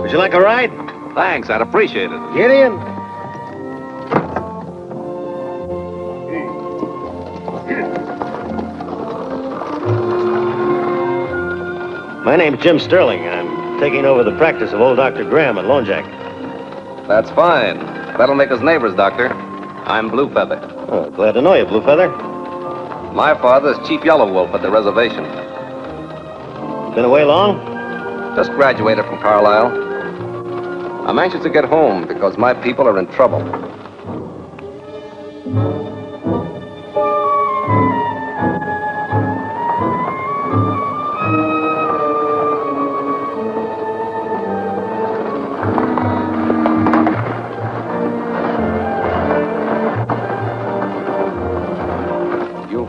Would you like a ride? Thanks, I'd appreciate it. Get in. My name's Jim Sterling. I'm taking over the practice of old Dr. Graham at Lone Jack. That's fine. That'll make us neighbors, Doctor. I'm Blue Feather. Oh, glad to know you, Blue Feather. My father's Chief Yellow Wolf at the reservation. Been away long? Just graduated from Carlisle. I'm anxious to get home because my people are in trouble.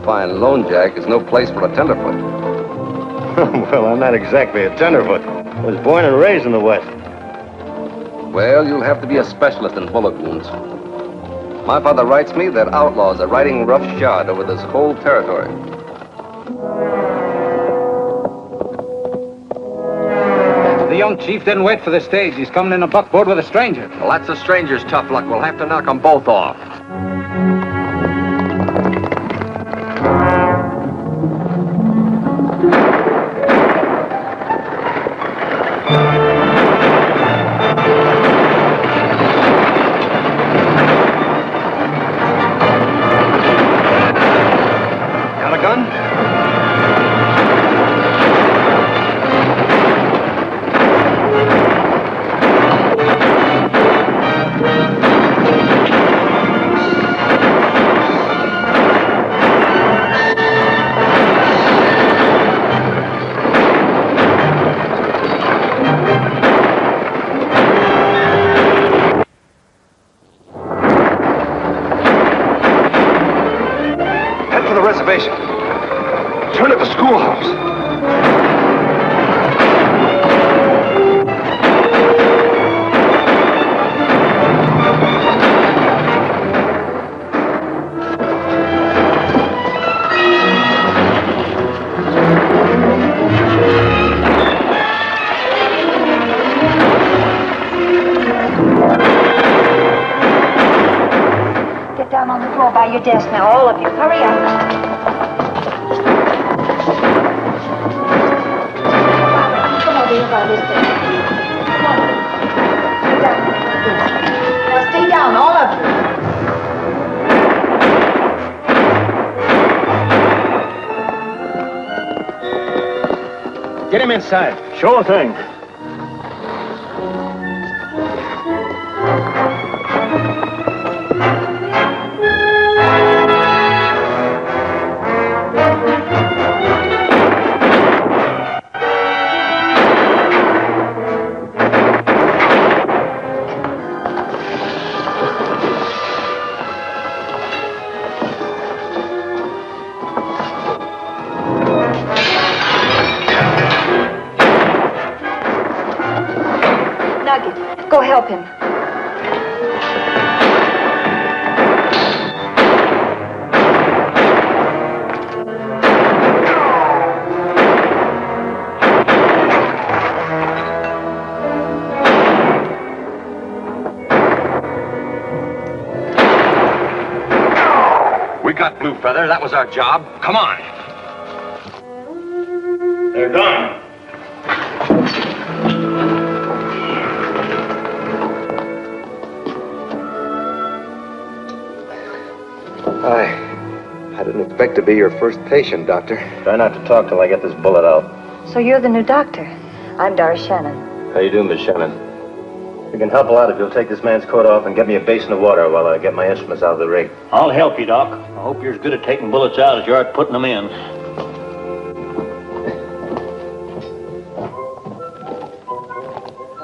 Find Lone Jack is no place for a tenderfoot. Well, I'm not exactly a tenderfoot. I was born and raised in the West. Well, you'll have to be a specialist in bullet wounds. My father writes me that outlaws are riding roughshod over this whole territory. The young chief didn't wait for the stage. He's coming in a buckboard with a stranger. Well, that's the stranger's tough luck. We'll have to knock them both off. Turn at the schoolhouse. Get down on the floor by your desk now, all of you. Hurry up. By this desk. Come on. Sit down. Now stay down, all of you. Get him inside. Sure thing. Go help him. We got Blue Feather. That was our job. Come on. They're gone. I didn't expect to be your first patient, Doctor. Try not to talk till I get this bullet out. So you're the new doctor. I'm Doris Shannon. How you doing, Miss Shannon? You can help a lot if you'll take this man's coat off and get me a basin of water while I get my instruments out of the rig. I'll help you, Doc. I hope you're as good at taking bullets out as you are at putting them in.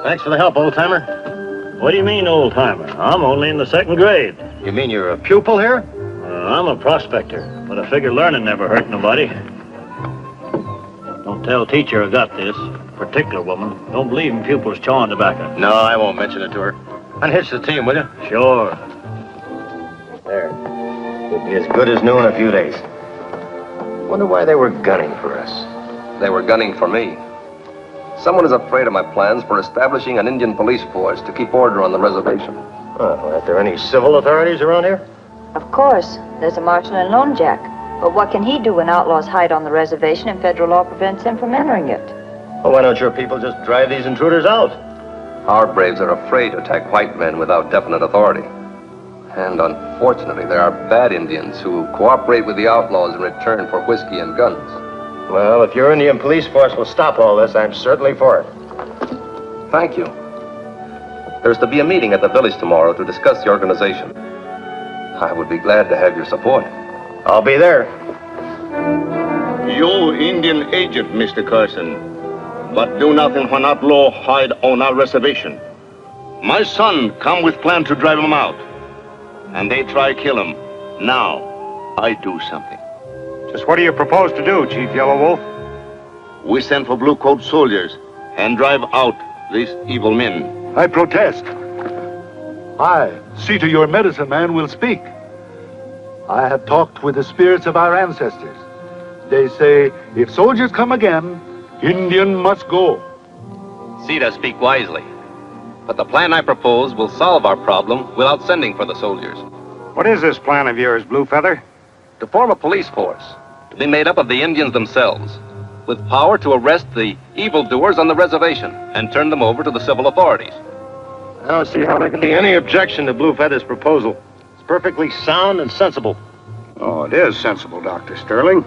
Thanks for the help, old-timer. What do you mean, old-timer? I'm only in the second grade. You mean you're a pupil here? I'm a prospector, but I figure learning never hurt nobody. Don't tell teacher I got this. Particular woman. Don't believe in pupils chawing tobacco. No, I won't mention it to her. Unhitch the team, will you? Sure. There. You'll be as good as new in a few days. Wonder why they were gunning for us. They were gunning for me. Someone is afraid of my plans for establishing an Indian police force to keep order on the reservation. Well, aren't there any civil authorities around here? Of course. There's a marshal and lone jack. But what can he do when outlaws hide on the reservation and federal law prevents him from entering it? Well, why don't your people just drive these intruders out? Our braves are afraid to attack white men without definite authority. And unfortunately, there are bad Indians who cooperate with the outlaws in return for whiskey and guns. Well, if your Indian police force will stop all this, I'm certainly for it. Thank you. There's to be a meeting at the village tomorrow to discuss the organization. I would be glad to have your support. I'll be there. You Indian agent, Mr. Carson. But do nothing when outlaw hide on our reservation. My son come with plan to drive him out. And they try kill him. Now, I do something. Just what do you propose to do, Chief Yellow Wolf? We send for blue coat soldiers and drive out these evil men. I protest. I, see to your medicine man, will speak. I have talked with the spirits of our ancestors. They say, if soldiers come again, Indian must go. Sita, speak wisely. But the plan I propose will solve our problem without sending for the soldiers. What is this plan of yours, Blue Feather? To form a police force, to be made up of the Indians themselves, with power to arrest the evildoers on the reservation and turn them over to the civil authorities. I don't see how there can be any objection to Blue Feather's proposal. It's perfectly sound and sensible. Oh, it is sensible, Dr. Sterling.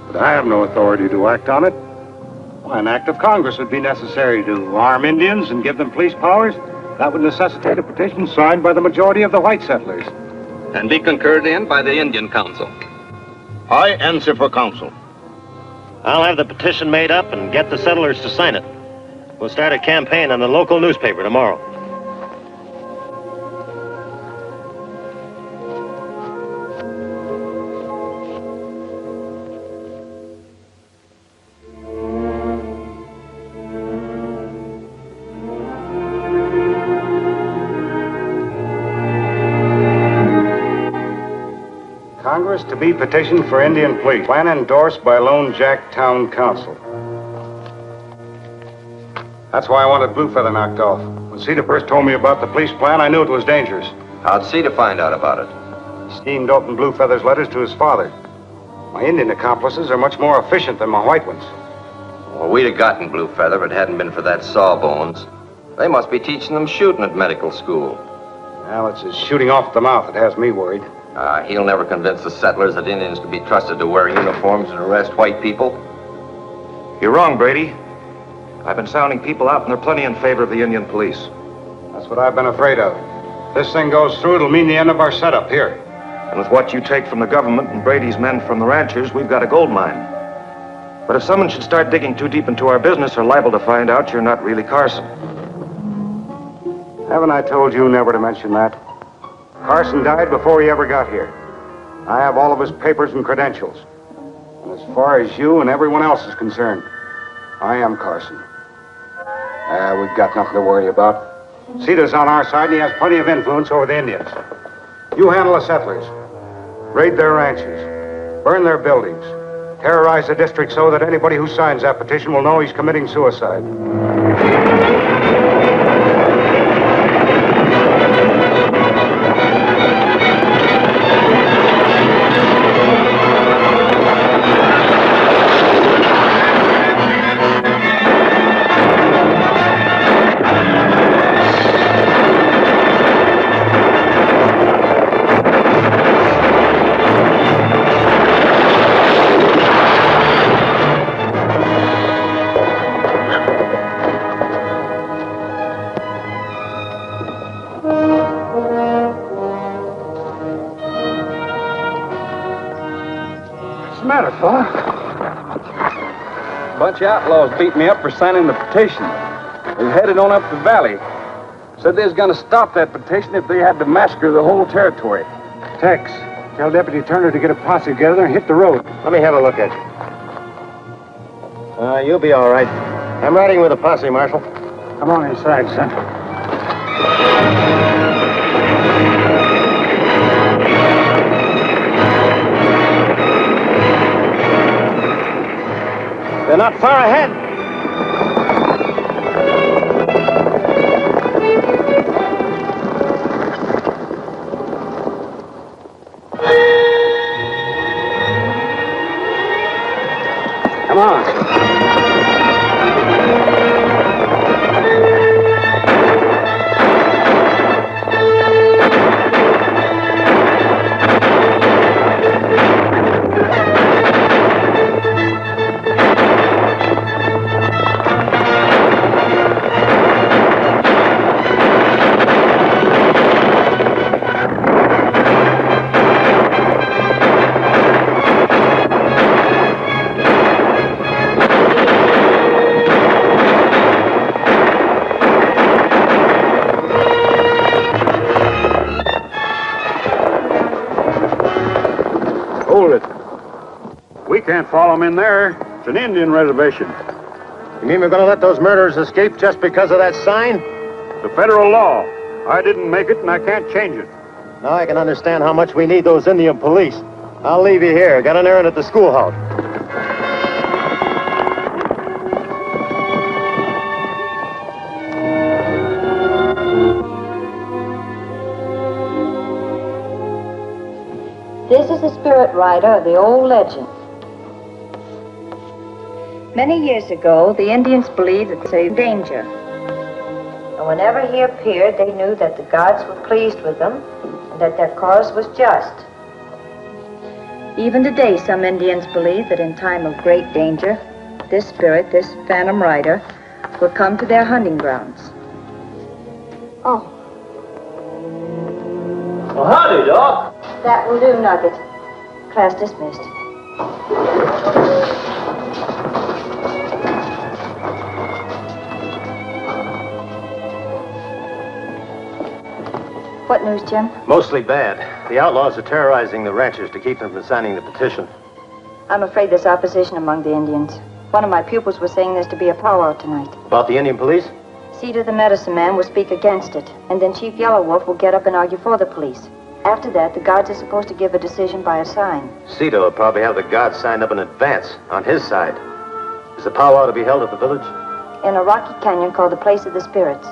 But I have no authority to act on it. Why, an act of Congress would be necessary to arm Indians and give them police powers. That would necessitate a petition signed by the majority of the white settlers. And be concurred in by the Indian Council. I answer for council. I'll have the petition made up and get the settlers to sign it. We'll start a campaign on the local newspaper tomorrow. Congress to be petitioned for Indian police. Plan endorsed by Lone Jack Town Council. That's why I wanted Blue Feather knocked off. When Cedar first told me about the police plan, I knew it was dangerous. How'd Cedar find out about it? He steamed open Blue Feather's letters to his father. My Indian accomplices are much more efficient than my white ones. Well, we'd have gotten Blue Feather if it hadn't been for that Sawbones. They must be teaching them shooting at medical school. Well, it's his shooting off at the mouth that has me worried. He'll never convince the settlers that Indians can be trusted to wear uniforms and arrest white people. You're wrong, Brady. I've been sounding people out, and they're plenty in favor of the Indian police. That's what I've been afraid of. If this thing goes through, it'll mean the end of our setup here. And with what you take from the government and Brady's men from the ranchers, we've got a gold mine. But if someone should start digging too deep into our business, they're liable to find out you're not really Carson. Haven't I told you never to mention that? Carson died before he ever got here. I have all of his papers and credentials. And as far as you and everyone else is concerned, I am Carson. We've got nothing to worry about. Cedar's on our side, and he has plenty of influence over the Indians. You handle the settlers. Raid their ranches. Burn their buildings. Terrorize the district so that anybody who signs that petition will know he's committing suicide. Bunch of outlaws beat me up for signing the petition. They headed on up the valley. Said they was gonna stop that petition if they had to massacre the whole territory. Tex, tell Deputy Turner to get a posse together and hit the road. Let me have a look at you. You'll be all right. I'm riding with a posse, Marshal. Come on inside, son. They're not far ahead. can't follow them in there. It's an Indian reservation. You mean we're going to let those murderers escape just because of that sign? The federal law. I didn't make it, and I can't change it. Now I can understand how much we need those Indian police. I'll leave you here. Got an errand at the schoolhouse. This is the spirit rider of the old legend. Many years ago, the Indians believed that they were in danger. And whenever he appeared, they knew that the gods were pleased with them and that their cause was just. Even today, some Indians believe that in time of great danger, this spirit, this phantom rider, will come to their hunting grounds. Oh. Well, howdy, Doc. That will do, Nugget. Class dismissed. What news, Jim? Mostly bad. The outlaws are terrorizing the ranchers to keep them from signing the petition. I'm afraid there's opposition among the Indians. One of my pupils was saying there's to be a powwow tonight. About the Indian police? Cedar, the medicine man, will speak against it, and then Chief Yellow Wolf will get up and argue for the police. After that, the guards are supposed to give a decision by a sign. Cito will probably have the guards signed up in advance, on his side. Is the powwow to be held at the village? In a rocky canyon called the Place of the Spirits.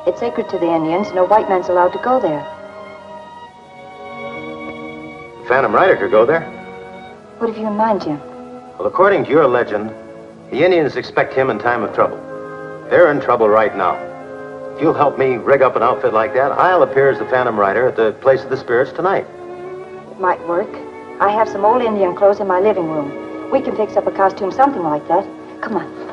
It's sacred to the Indians. No white man's allowed to go there. Phantom Rider could go there. What have you in mind, Jim? Well, according to your legend, the Indians expect him in time of trouble. They're in trouble right now. If you'll help me rig up an outfit like that, I'll appear as the Phantom Rider at the Place of the Spirits tonight. It might work. I have some old Indian clothes in my living room. We can fix up a costume, something like that. Come on.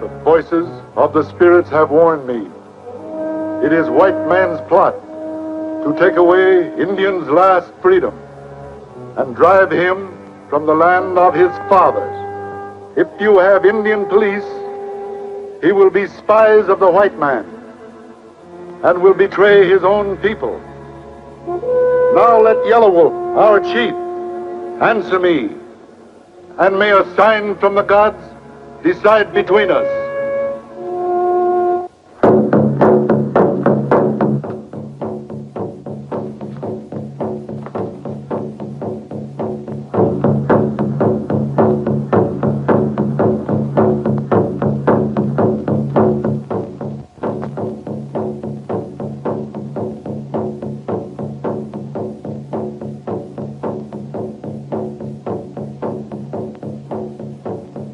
The voices of the spirits have warned me. It is white man's plot to take away Indian's last freedom and drive him from the land of his fathers. If you have Indian police, he will be spies of the white man and will betray his own people. Now let Yellow Wolf, our chief, answer me, and may a sign from the gods decide between us.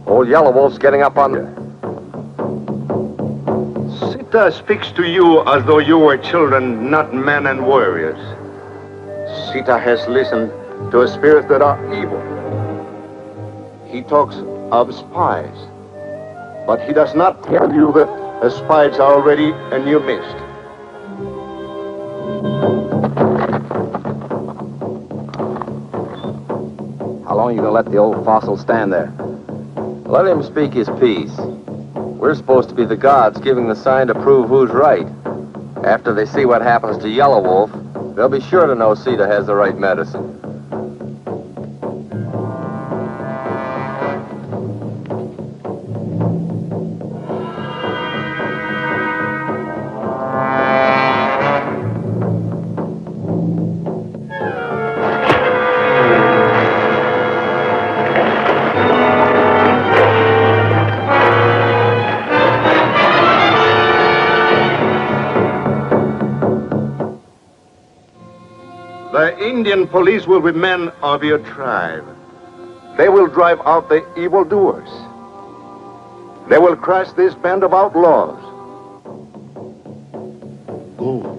Old Yellow Wolf's getting up on you. Sita speaks to you as though you were children, not men and warriors. Sita has listened to spirits that are evil. He talks of spies, but he does not tell you that the spies are already in your midst. How long are you going to let the old fossil stand there? Let him speak his piece. We're supposed to be the gods giving the sign to prove who's right. After they see what happens to Yellow Wolf, they'll be sure to know Sita has the right medicine. The Indian police will be men of your tribe. They will drive out the evildoers. They will crush this band of outlaws. Oh,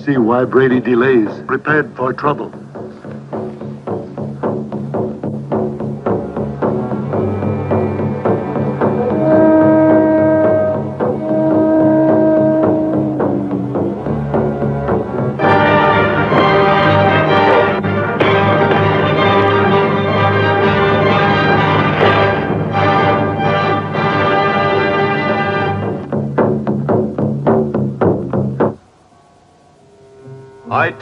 see why Brady delays, prepared for trouble.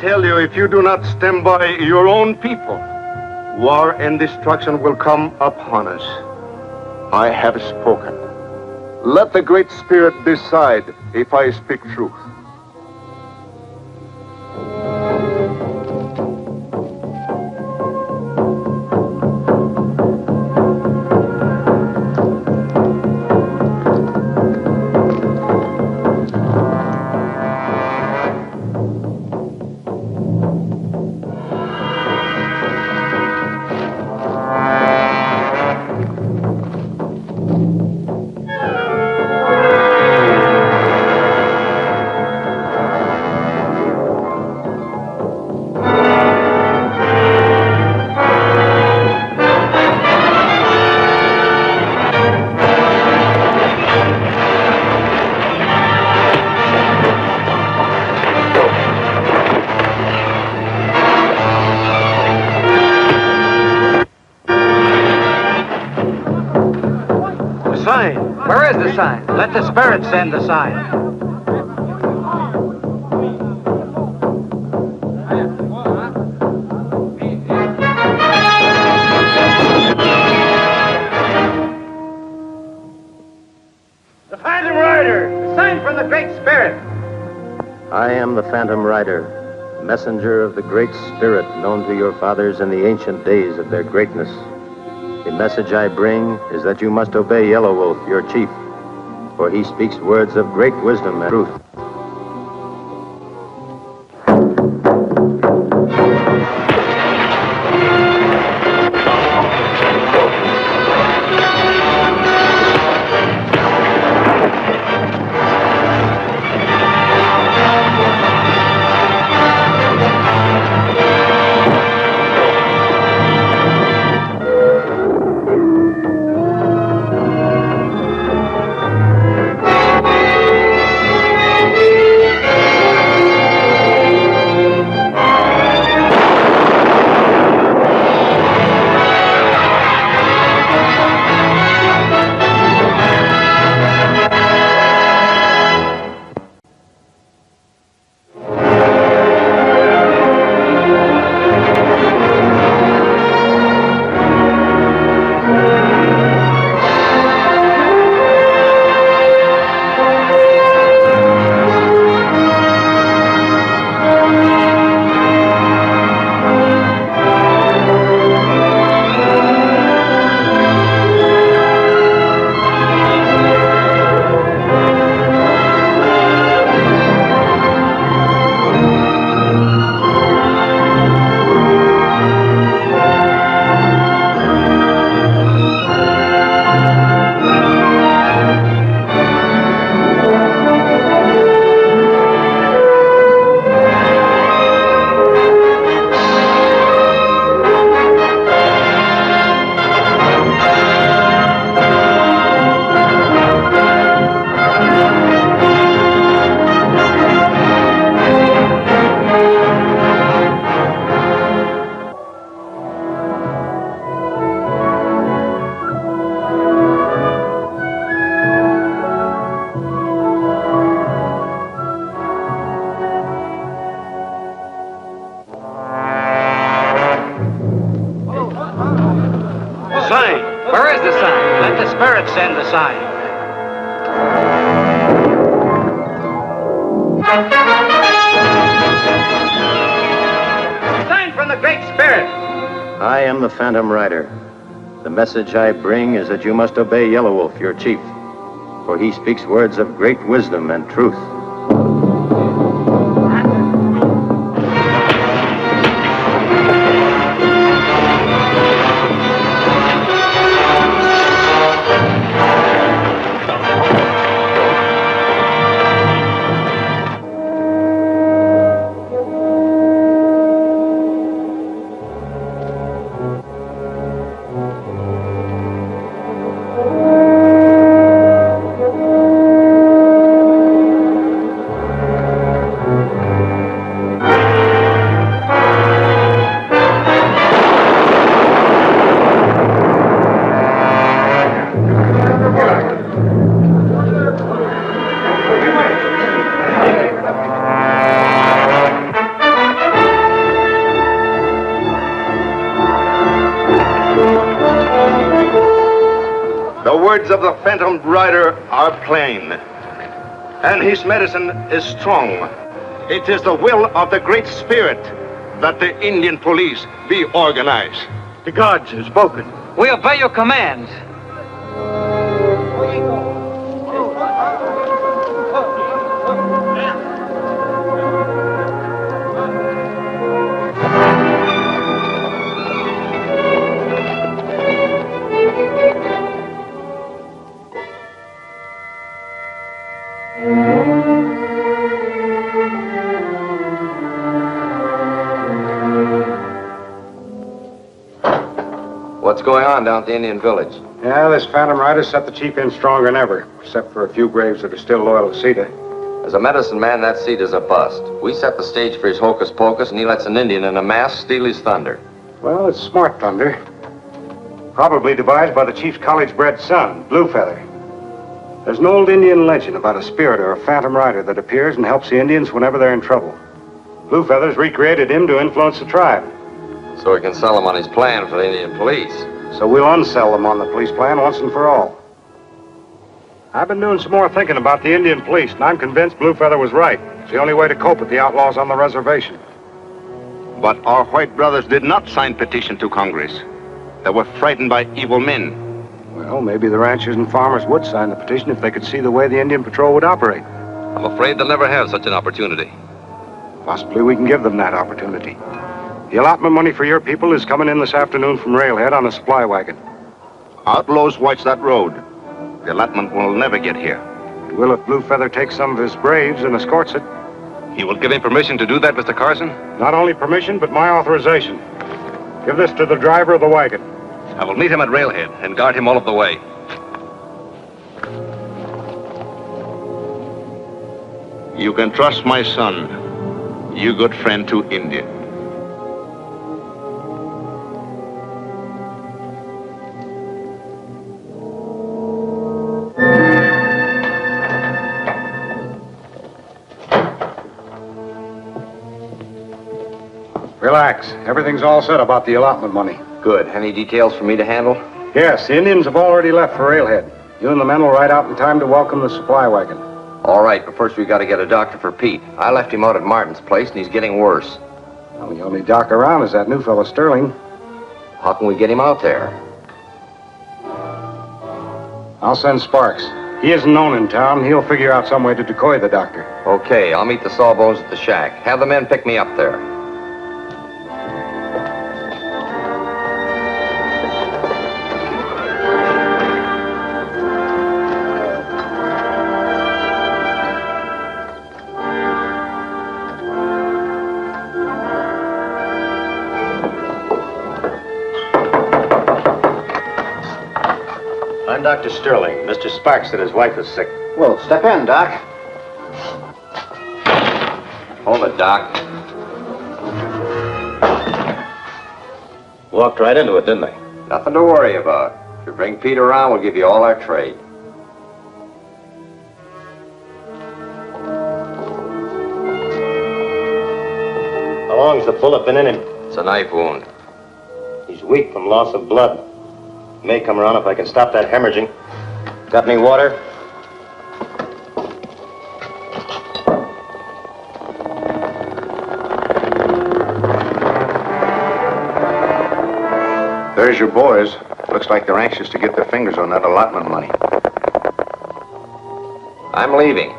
tell you, if you do not stand by your own people, war and destruction will come upon us. I have spoken. Let the Great Spirit decide if I speak truth. Where is the sign? Let the spirit send the sign. The Phantom Rider! The sign from the Great Spirit! I am the Phantom Rider, messenger of the Great Spirit known to your fathers in the ancient days of their greatness. The message I bring is that you must obey Yellow Wolf, your chief, for he speaks words of great wisdom and truth. Send the sign. Sign from the Great Spirit. I am the Phantom Rider. The message I bring is that you must obey Yellow Wolf, your chief, for he speaks words of great wisdom and truth. words of the Phantom Rider are plain, and his medicine is strong. It is the will of the Great Spirit that the Indian police be organized. The gods have spoken. We obey your commands. What's going on down at the Indian village? Yeah, this Phantom Rider set the chief in stronger than ever, except for a few graves that are still loyal to Sita. As a medicine man, that seat is a bust. We set the stage for his hocus pocus, and he lets an Indian in a mask steal his thunder. Well, it's smart thunder. Probably devised by the chief's college-bred son, Blue Feather. There's an old Indian legend about a spirit or a Phantom Rider that appears and helps the Indians whenever they're in trouble. Blue Feather's recreated him to influence the tribe. So he can sell him on his plan for the Indian police. So we'll unsell them on the police plan once and for all. I've been doing some more thinking about the Indian police, and I'm convinced Blue Feather was right. It's the only way to cope with the outlaws on the reservation. But our white brothers did not sign petition to Congress. They were frightened by evil men. Well, maybe the ranchers and farmers would sign the petition if they could see the way the Indian Patrol would operate. I'm afraid they'll never have such an opportunity. Possibly we can give them that opportunity. The allotment money for your people is coming in this afternoon from Railhead on a supply wagon. Outlaws watch that road. The allotment will never get here. It will if Blue Feather takes some of his braves and escorts it. You will give him permission to do that, Mr. Carson? Not only permission, but my authorization. Give this to the driver of the wagon. I will meet him at Railhead and guard him all of the way. You can trust my son, you good friend to India. Relax. Everything's all set about the allotment money. Good. Any details for me to handle? Yes, the Indians have already left for Railhead. You and the men will ride out in time to welcome the supply wagon. All right, but first we got to get a doctor for Pete. I left him out at Martin's place, and he's getting worse. Well, the only doc around is that new fellow Sterling. How can we get him out there? I'll send Sparks. He isn't known in town. He'll figure out some way to decoy the doctor. Okay, I'll meet the Sawbones at the shack. Have the men pick me up there. I'm Dr. Sterling. Mr. Sparks said his wife is sick. Well, step in, Doc. Hold it, Doc. Walked right into it, didn't they? Nothing to worry about. If you bring Pete around, we'll give you all our trade. How long's the bullet been in him? It's a knife wound. He's weak from loss of blood. May come around if I can stop that hemorrhaging. Got any water? There's your boys. Looks like they're anxious to get their fingers on that allotment money. I'm leaving.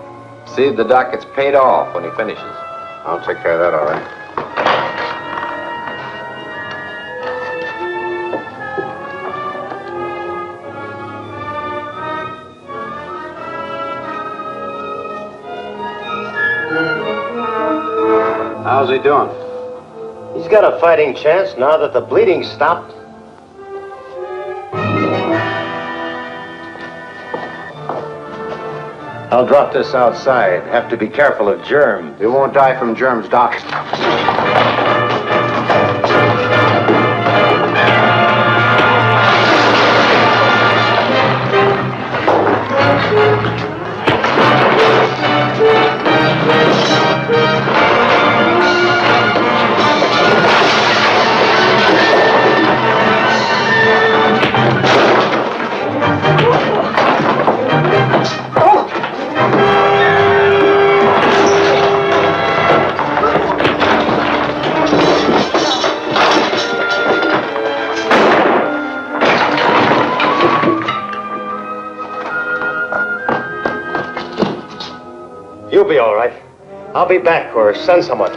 See if the doc gets paid off when he finishes. I'll take care of that, all right. How's he doing? He's got a fighting chance now that the bleeding's stopped. I'll drop this outside. Have to be careful of germs. You won't die from germs, Doc. You'll be all right. I'll be back or send someone.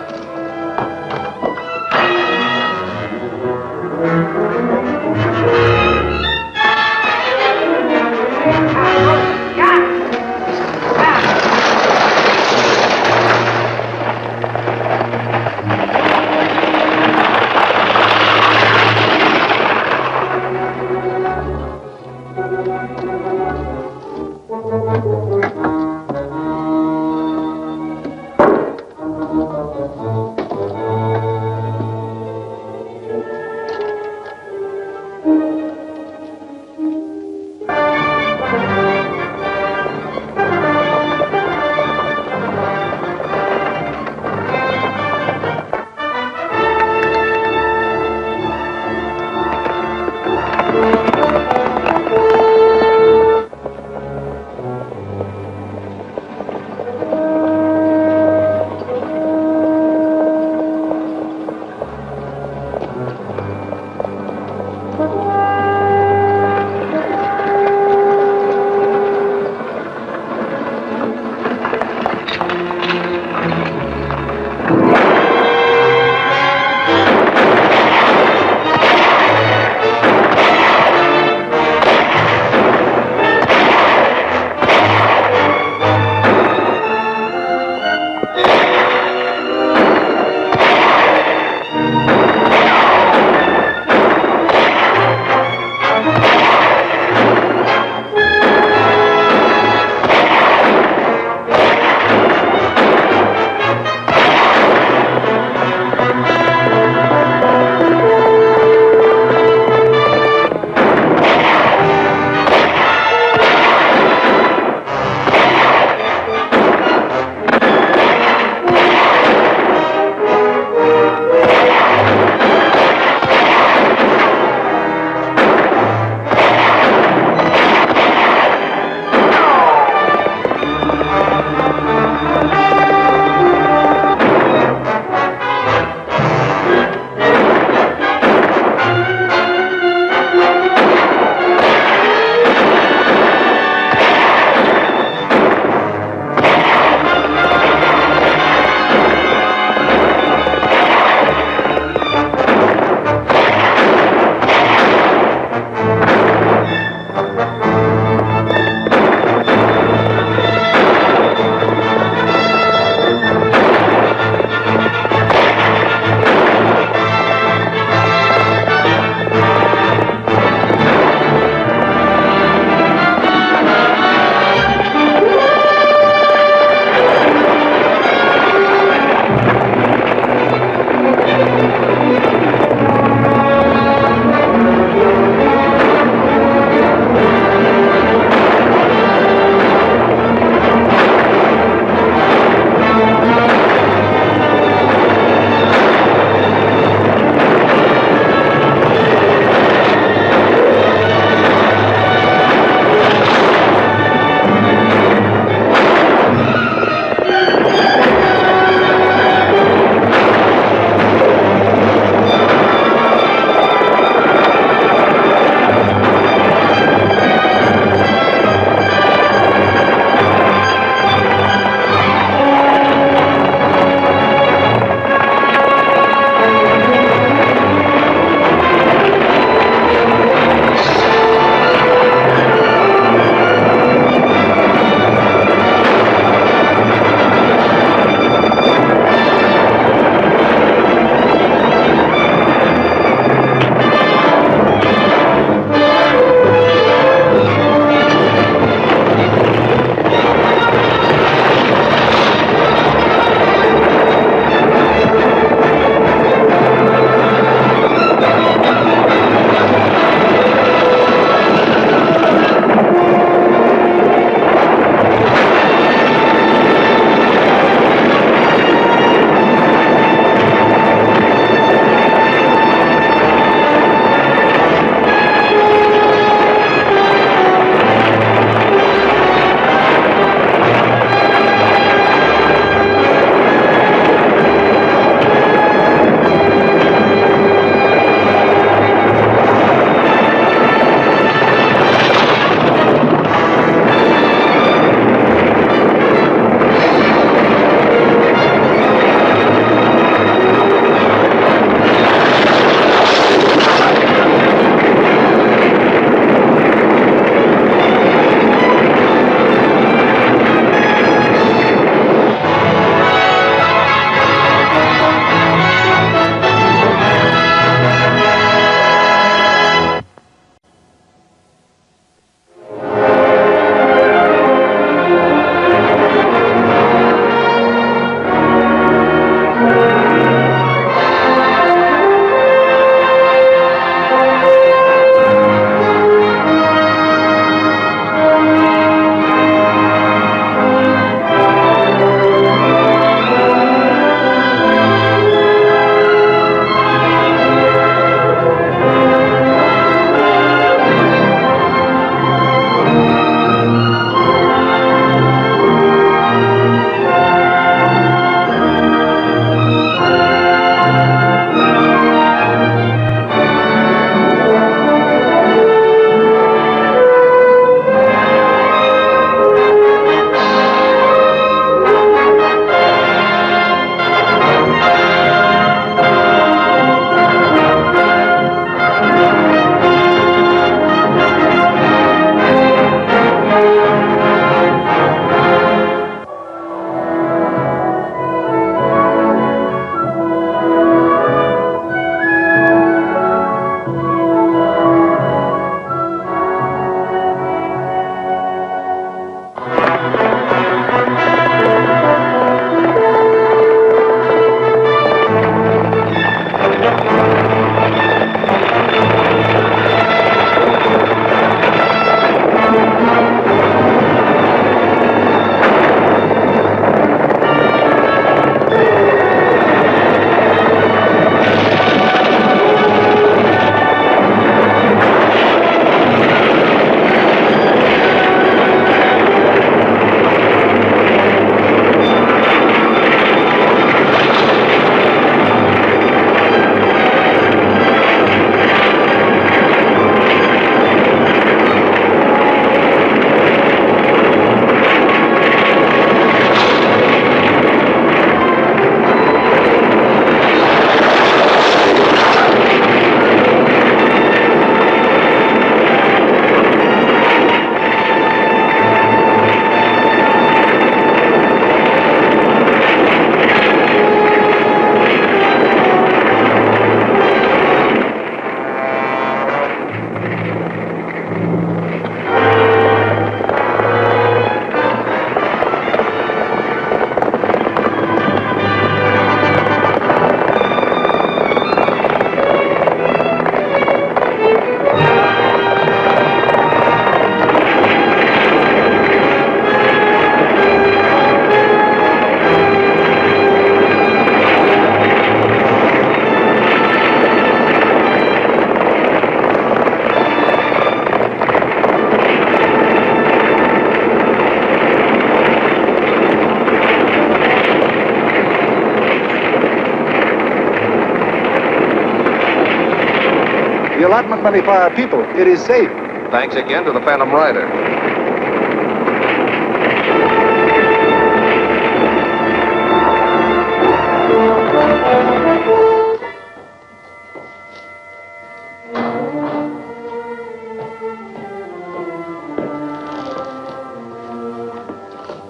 The allotment money for our people. It is safe. Thanks again to the Phantom Rider.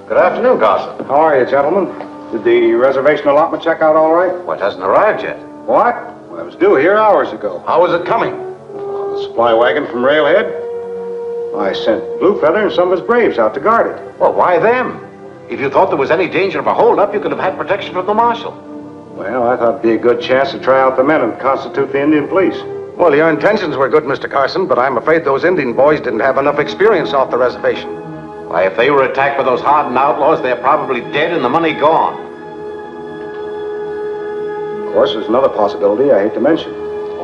Good afternoon, Carson. How are you, gentlemen? Did the reservation allotment check out all right? Well, it hasn't arrived yet. What? Well, it was due here hours ago. How is it coming? On the supply wagon from Railhead. I sent Blue Feather and some of his braves out to guard it. Well, why them? If you thought there was any danger of a holdup, you could have had protection from the marshal. Well, I thought it'd be a good chance to try out the men and constitute the Indian police. Well, your intentions were good, Mr. Carson, but I'm afraid those Indian boys didn't have enough experience off the reservation. Why, if they were attacked by those hardened outlaws, they're probably dead and the money gone. Of course, there's another possibility I hate to mention.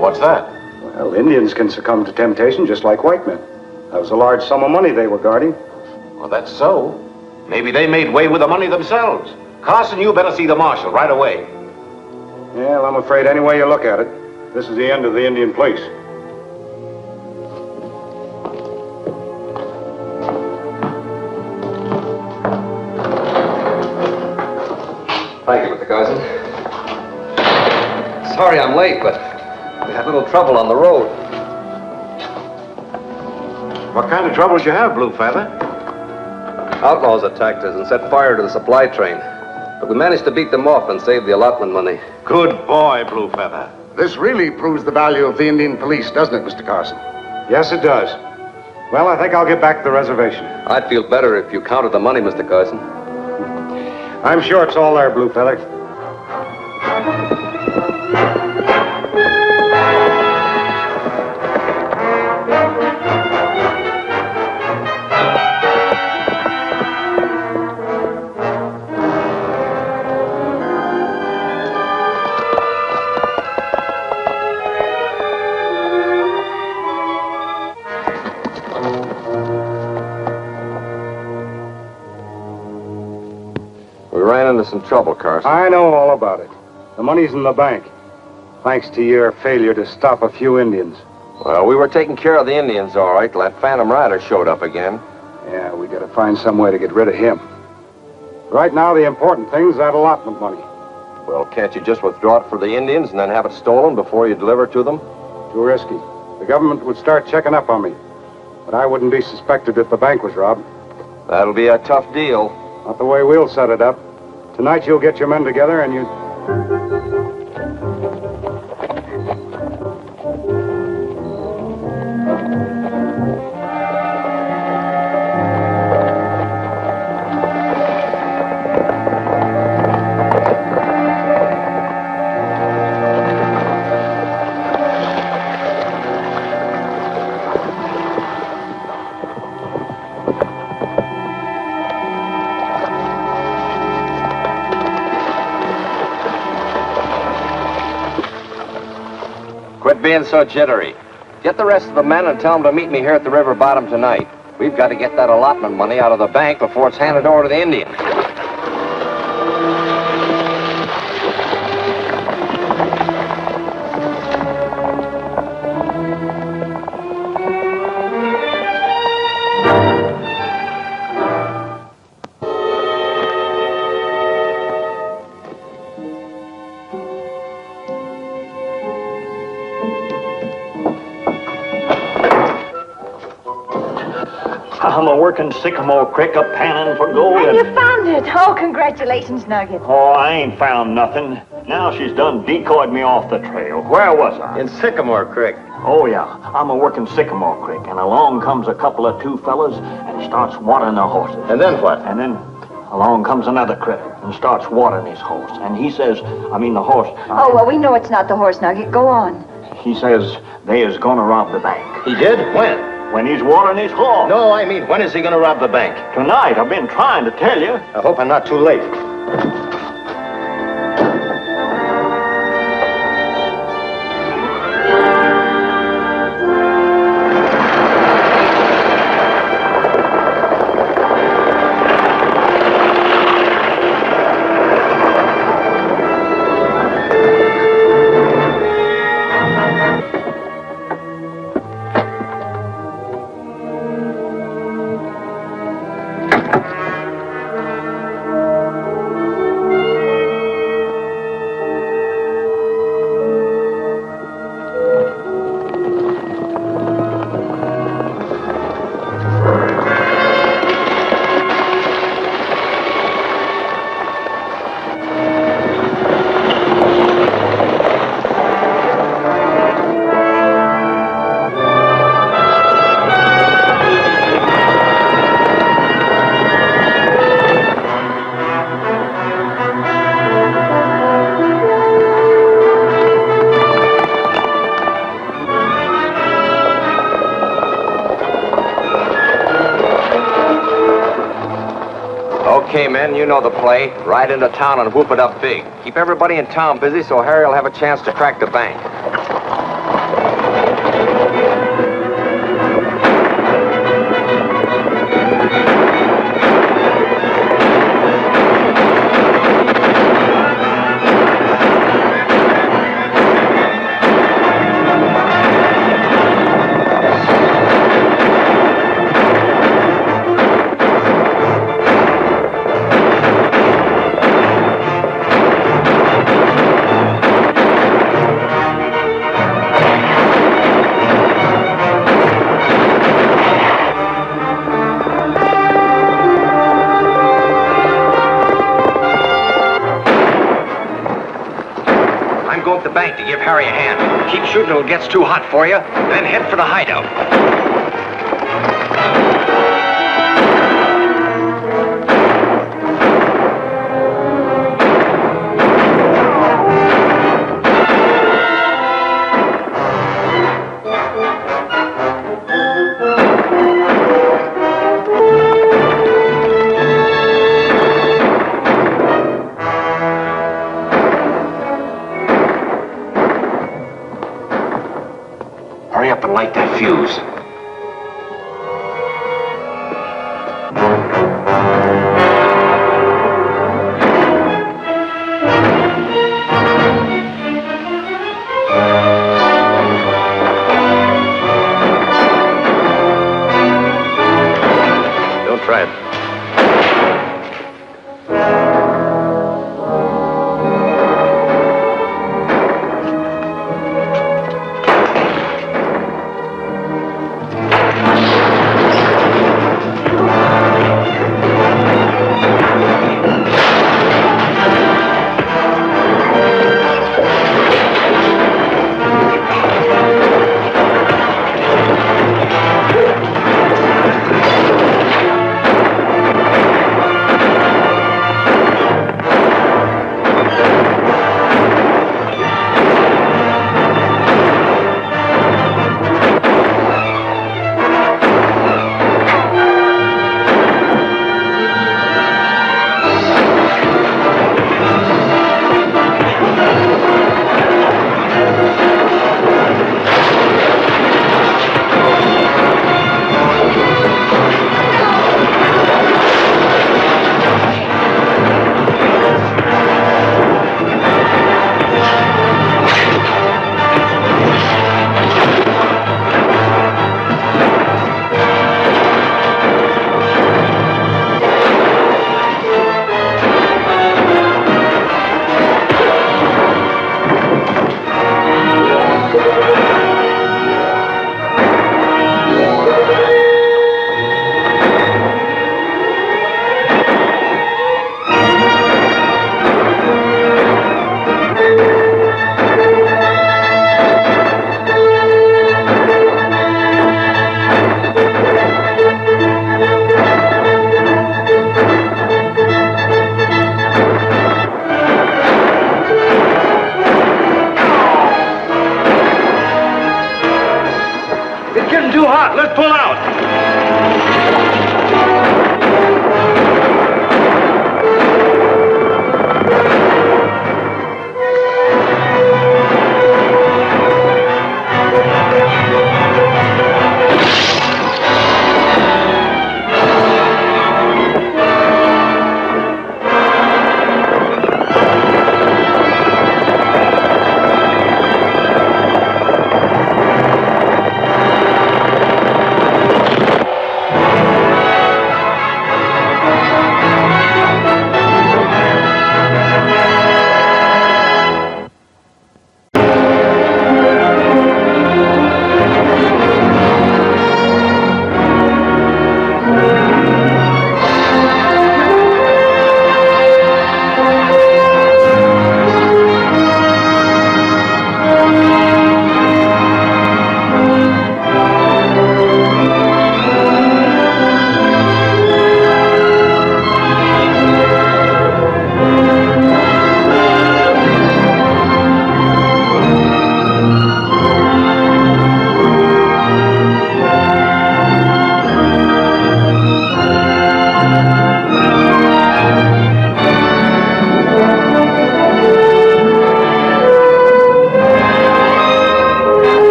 What's that? Well, Indians can succumb to temptation just like white men. That was a large sum of money they were guarding. Well, that's so. Maybe they made way with the money themselves. Carson, you better see the marshal right away. Well, I'm afraid any way you look at it, this is the end of the Indian police. Thank you, Mr. Carson. Sorry I'm late, but we had a little trouble on the road. What kind of trouble did you have, Blue Feather? Outlaws attacked us and set fire to the supply train. But we managed to beat them off and save the allotment money. Good boy, Blue Feather. This really proves the value of the Indian police, doesn't it, Mr. Carson? Yes, it does. Well, I think I'll get back to the reservation. I'd feel better if you counted the money, Mr. Carson. I'm sure it's all there, Blue Feather. Into some trouble, Carson. I know all about it. The money's in the bank. Thanks to your failure to stop a few Indians. Well, we were taking care of the Indians, all right, till that Phantom Rider showed up again. Yeah, we gotta find some way to get rid of him. Right now, the important thing's that allotment money. Well, can't you just withdraw it for the Indians and then have it stolen before you deliver it to them? Too risky. The government would start checking up on me. But I wouldn't be suspected if the bank was robbed. That'll be a tough deal. Not the way we'll set it up. Tonight you'll get your men together and you... Quit being so jittery. Get the rest of the men and tell them to meet me here at the river bottom tonight. We've got to get that allotment money out of the bank before it's handed over to the Indians. I'm a-working Sycamore Creek up panning for gold. And you found it. Oh, congratulations, Nugget. Oh, I ain't found nothing. Now she's done decoyed me off the trail. Where was I? In Sycamore Creek. Oh, yeah. I'm a-working Sycamore Creek, and along comes a couple of two fellas and starts watering their horses. And then what? And then along comes another critter and starts watering his horse. And he says, the horse... Oh, well, we know it's not the horse, Nugget. Go on. He says they is gonna rob the bank. He did? When? When he's watering his horse. No, I mean, when is he gonna rob the bank? Tonight. I've been trying to tell you. I hope I'm not too late. Okay, men, you know the play. Ride into town and whoop it up big. Keep everybody in town busy so Harry will have a chance to crack the bank. Bank to give Harry a hand. Keep shooting till it gets too hot for you, and then head for the hideout. Hurry up and light that fuse. Don't try it. Too hot. Let's pull out.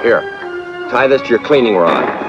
Here, tie this to your cleaning rod.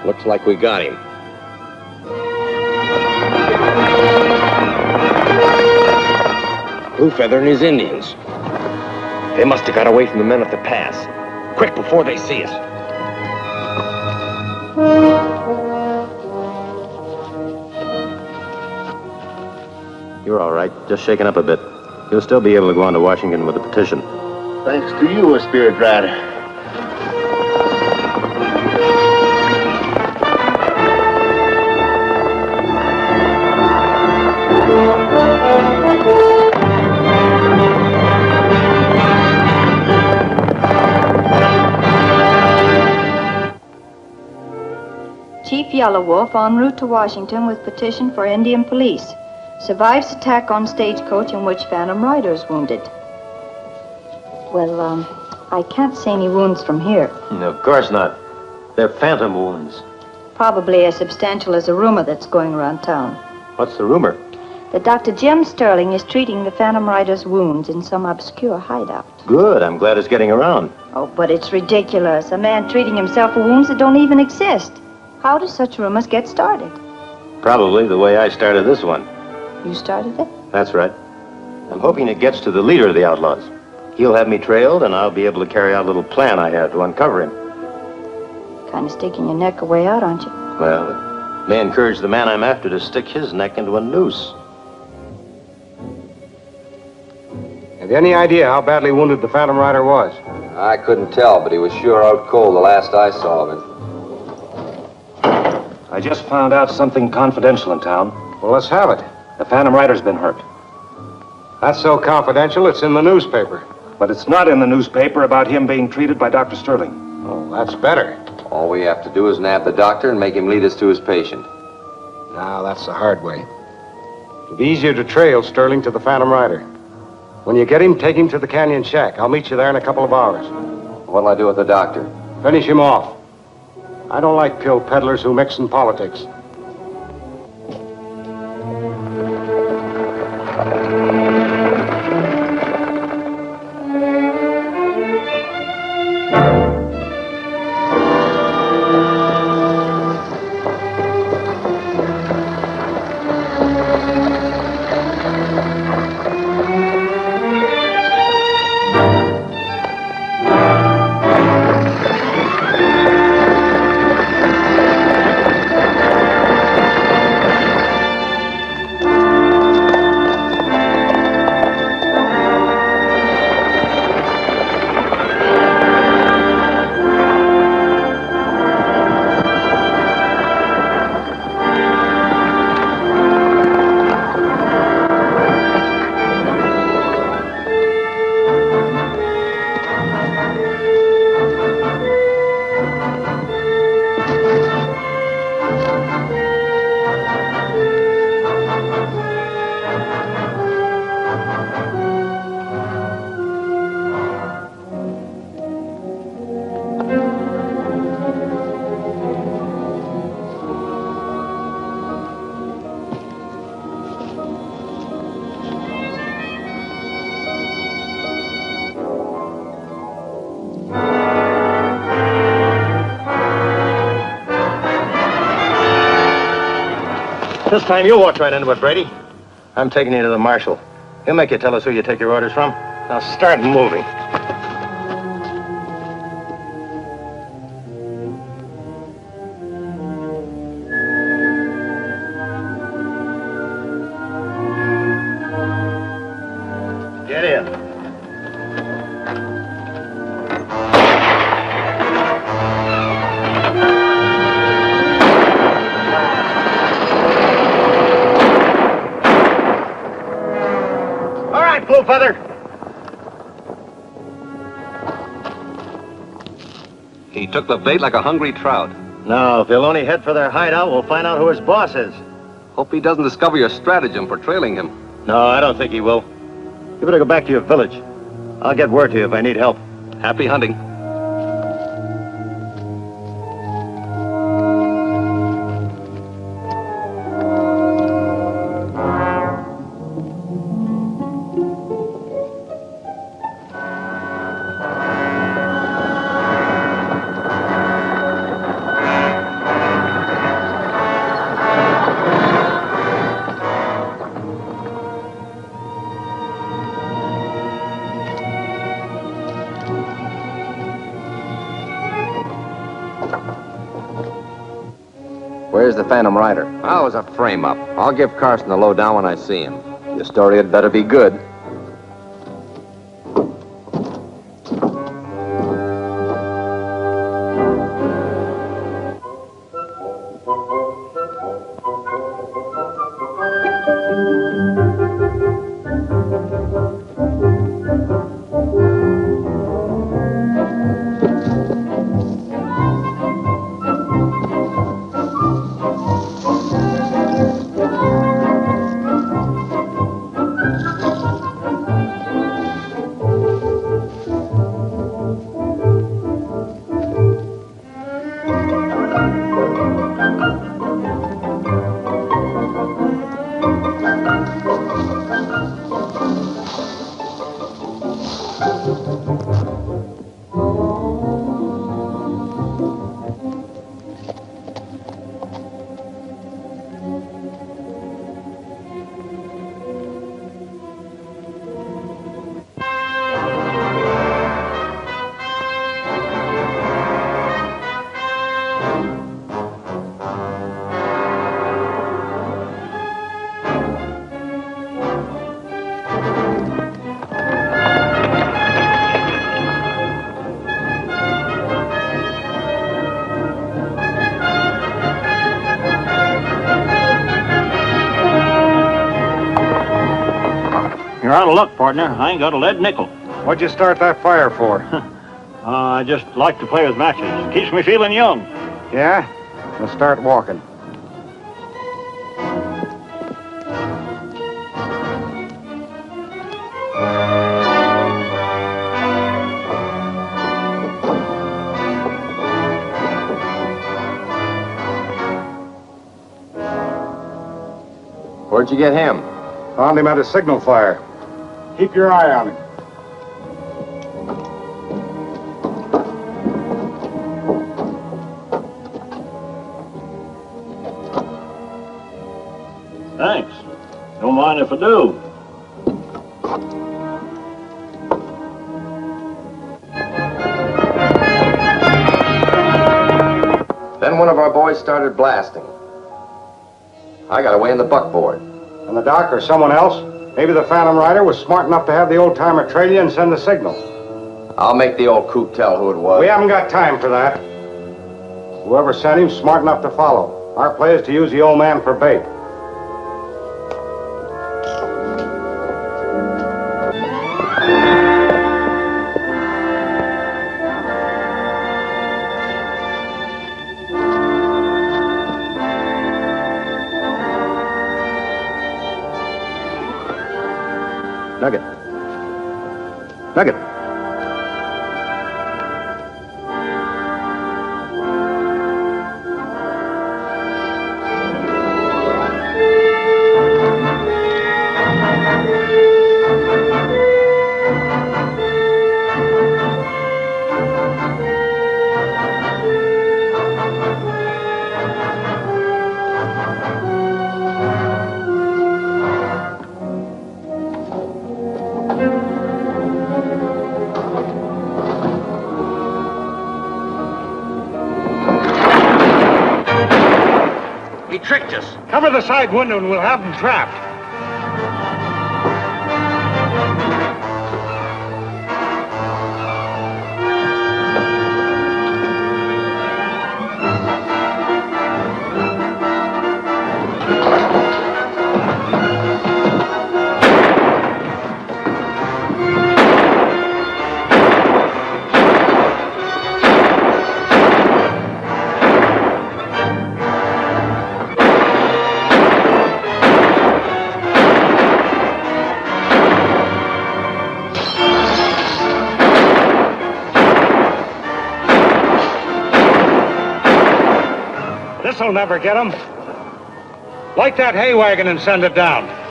Looks like we got him. Blue Feather and his Indians. They must have got away from the men at the pass. Quick, before they see us. You're all right. Just shaken up a bit. You'll still be able to go on to Washington with a petition. Thanks to you, Spirit Rider. Chief Yellow Wolf en route to Washington with petition for Indian police. Survives attack on stagecoach in which Phantom Rider is wounded. Well, I can't see any wounds from here. No, of course not. They're phantom wounds. Probably as substantial as a rumor that's going around town. What's the rumor? That Dr. Jim Sterling is treating the Phantom Rider's wounds in some obscure hideout. Good. I'm glad it's getting around. Oh, but it's ridiculous. A man treating himself for wounds that don't even exist. How do such rumors get started? Probably the way I started this one. You started it? That's right. I'm hoping it gets to the leader of the outlaws. He'll have me trailed, and I'll be able to carry out a little plan I have to uncover him. Kind of sticking your neck away out, aren't you? Well, it may encourage the man I'm after to stick his neck into a noose. Have you any idea how badly wounded the Phantom Rider was? I couldn't tell, but he was sure out cold the last I saw of him. I just found out something confidential in town. Well, let's have it. The Phantom Rider's been hurt. That's so confidential, it's in the newspaper. But it's not in the newspaper about him being treated by Dr. Sterling. Oh, that's better. All we have to do is nab the doctor and make him lead us to his patient. Now, that's the hard way. It'd be easier to trail Sterling to the Phantom Rider. When you get him, take him to the Canyon Shack. I'll meet you there in a couple of hours. What'll I do with the doctor? Finish him off. I don't like pill peddlers who mix in politics. This time you'll walk right into it, Brady. I'm taking you to the marshal. He'll make you tell us who you take your orders from. Now start moving. clue, Feather? He took the bait like a hungry trout. No, if he'll only head for their hideout, we'll find out who his boss is. Hope he doesn't discover your stratagem for trailing him. No, I don't think he will. You better go back to your village. I'll get word to you if I need help. Happy hunting. Where's the Phantom Rider? Oh, it was a frame-up. I'll give Carson the lowdown when I see him. Your story had better be good. You're out of luck, partner. I ain't got a lead nickel. What'd you start that fire for? I just like to play with matches. Keeps me feeling young. Yeah? Let's start walking. Where'd you get him? Found him at a signal fire. Keep your eye on him. Thanks. Don't mind if I do. Then one of our boys started blasting. I got away in the buckboard. And the doc or someone else? Maybe the Phantom Rider was smart enough to have the old-timer trail you and send the signal. I'll make the old coot tell who it was. We haven't got time for that. Whoever sent him's smart enough to follow. Our play is to use the old man for bait. Nugget. Nugget. He tricked us. Cover the side window and we'll have him trapped. This'll never get him. Light that hay wagon and send it down.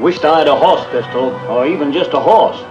Wished I had a horse pistol, or even just a horse.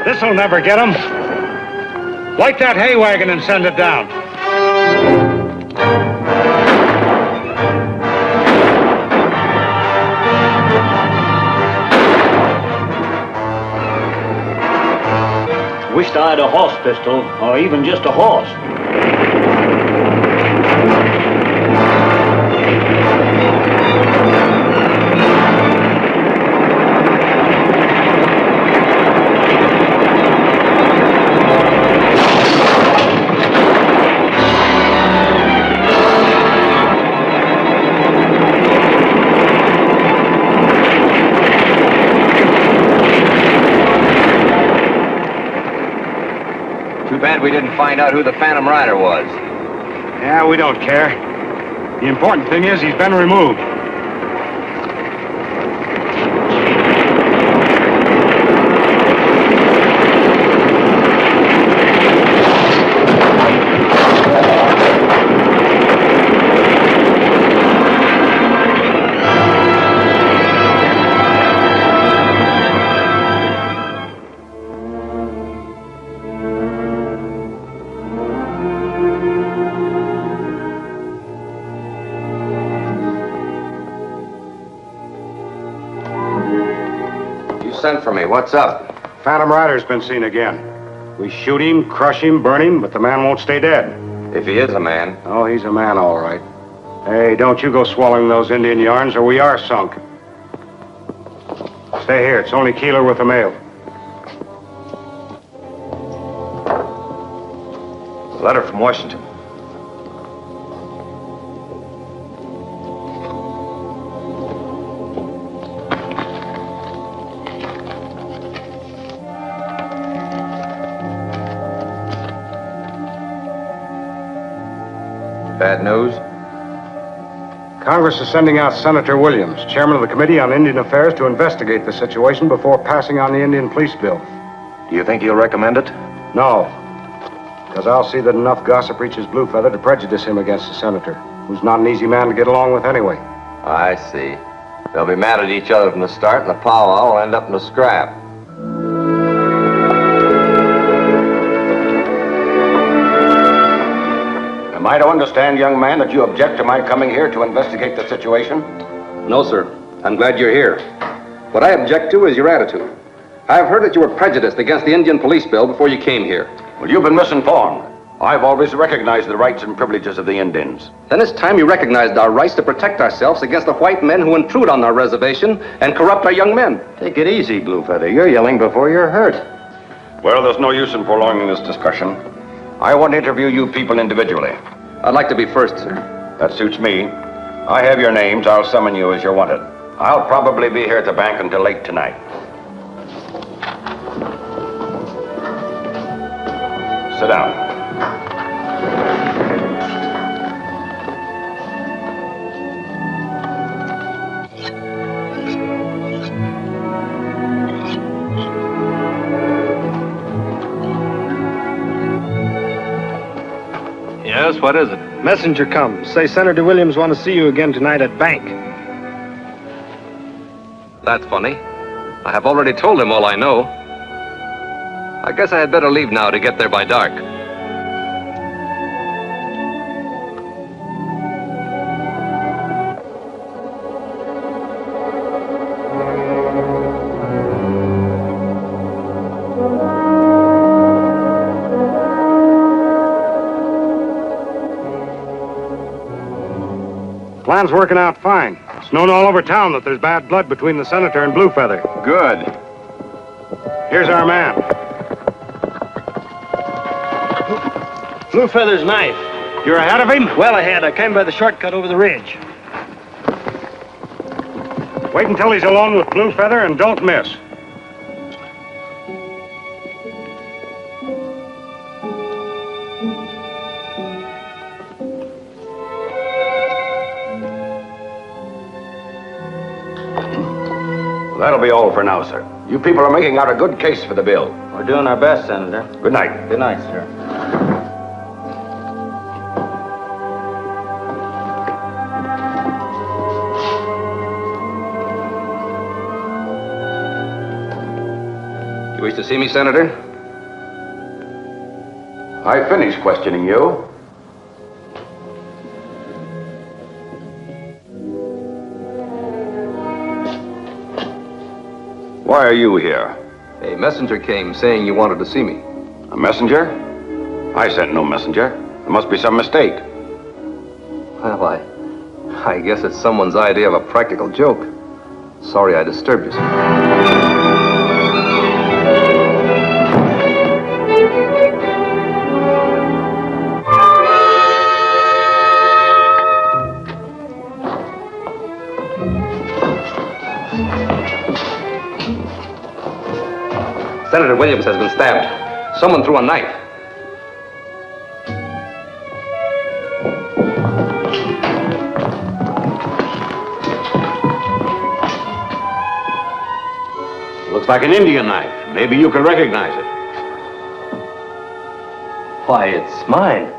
This'll never get him. Light that hay wagon and send it down. Wished I had a horse pistol, or even just a horse. Too bad we didn't find out who the Phantom Rider was. Yeah, we don't care. The important thing is he's been removed. Sent for me. What's up? Phantom Rider's been seen again. We shoot him, crush him, burn him, but the man won't stay dead. If he is a man. Oh, he's a man, all right. Hey, don't you go swallowing those Indian yarns, or we are sunk. Stay here. It's only Keeler with the mail. Letter from Washington. Bad news? Congress is sending out Senator Williams, chairman of the Committee on Indian Affairs, to investigate the situation before passing on the Indian police bill. Do you think he'll recommend it? No, because I'll see that enough gossip reaches Blue Feather to prejudice him against the senator, who's not an easy man to get along with anyway. I see. They'll be mad at each other from the start, and the powwow will end up in a scrap. Am I to understand, young man, that you object to my coming here to investigate the situation? No, sir. I'm glad you're here. What I object to is your attitude. I've heard that you were prejudiced against the Indian police bill before you came here. Well, you've been misinformed. I've always recognized the rights and privileges of the Indians. Then it's time you recognized our rights to protect ourselves against the white men who intrude on our reservation and corrupt our young men. Take it easy, Bluefeather. You're yelling before you're hurt. Well, there's no use in prolonging this discussion. I want to interview you people individually. I'd like to be first, sir. That suits me. I have your names. I'll summon you as you're wanted. I'll probably be here at the bank until late tonight. Sit down. Yes, what is it? Messenger comes. Say Senator Williams want to see you again tonight at bank. That's funny. I have already told him all I know. I guess I had better leave now to get there by dark. Plan's working out fine. It's known all over town that there's bad blood between the senator and Bluefeather. Good. Here's our man. Bluefeather's knife. You're ahead of him? Well ahead. I came by the shortcut over the ridge. Wait until he's alone with Bluefeather and don't miss. That'll be all for now, sir. You people are making out a good case for the bill. We're doing our best, Senator. Good night. Good night, sir. You wish to see me, Senator? I finished questioning you. Why are you here? A messenger came saying you wanted to see me. A messenger? I sent no messenger. There must be some mistake. Well, I guess it's someone's idea of a practical joke. Sorry I disturbed you, sir. Senator Williams has been stabbed. Someone threw a knife. Looks like an Indian knife. Maybe you can recognize it. Why, it's mine.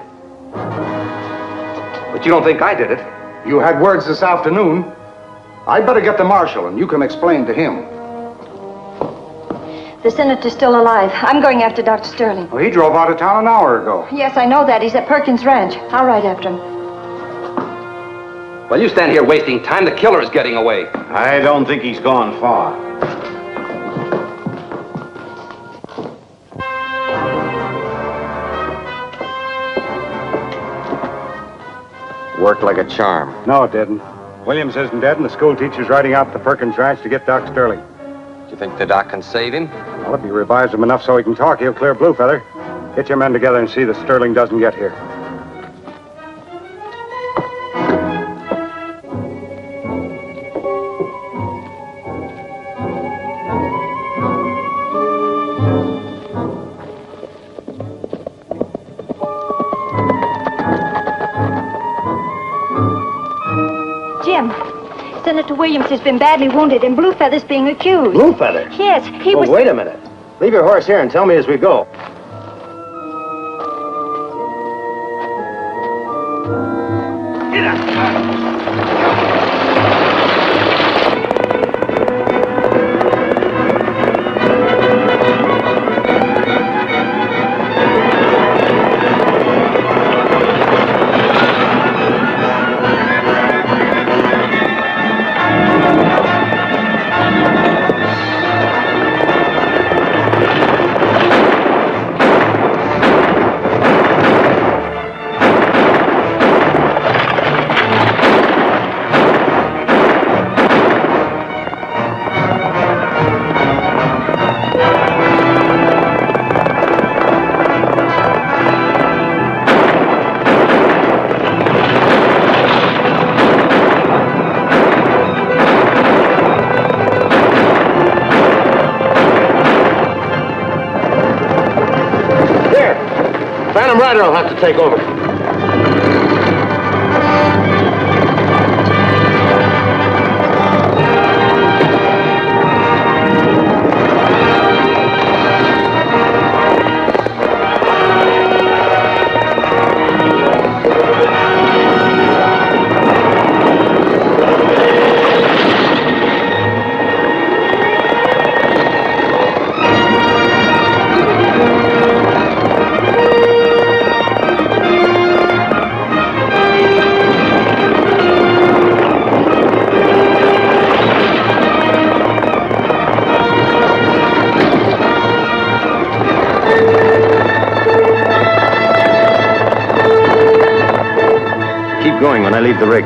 But you don't think I did it? You had words this afternoon. I'd better get the marshal, and you can explain to him. The senator's still alive. I'm going after Dr. Sterling. Well, he drove out of town an hour ago. Yes, I know that. He's at Perkins Ranch. I'll ride after him. Well, you stand here wasting time. The killer is getting away. I don't think he's gone far. Worked like a charm. No, it didn't. Williams isn't dead, and the school teacher's riding out to Perkins Ranch to get Doc Sterling. Do you think the doc can save him? Well, if you revives him enough so he can talk, he'll clear Bluefeather. Get your men together and see that Sterling doesn't get here. Jim, Senator Williams has been badly wounded and Bluefeather's being accused. Bluefeather? Yes, he was... Wait a minute. Leave your horse here and tell me as we go. rider will have to take over. Going when I leave the rig.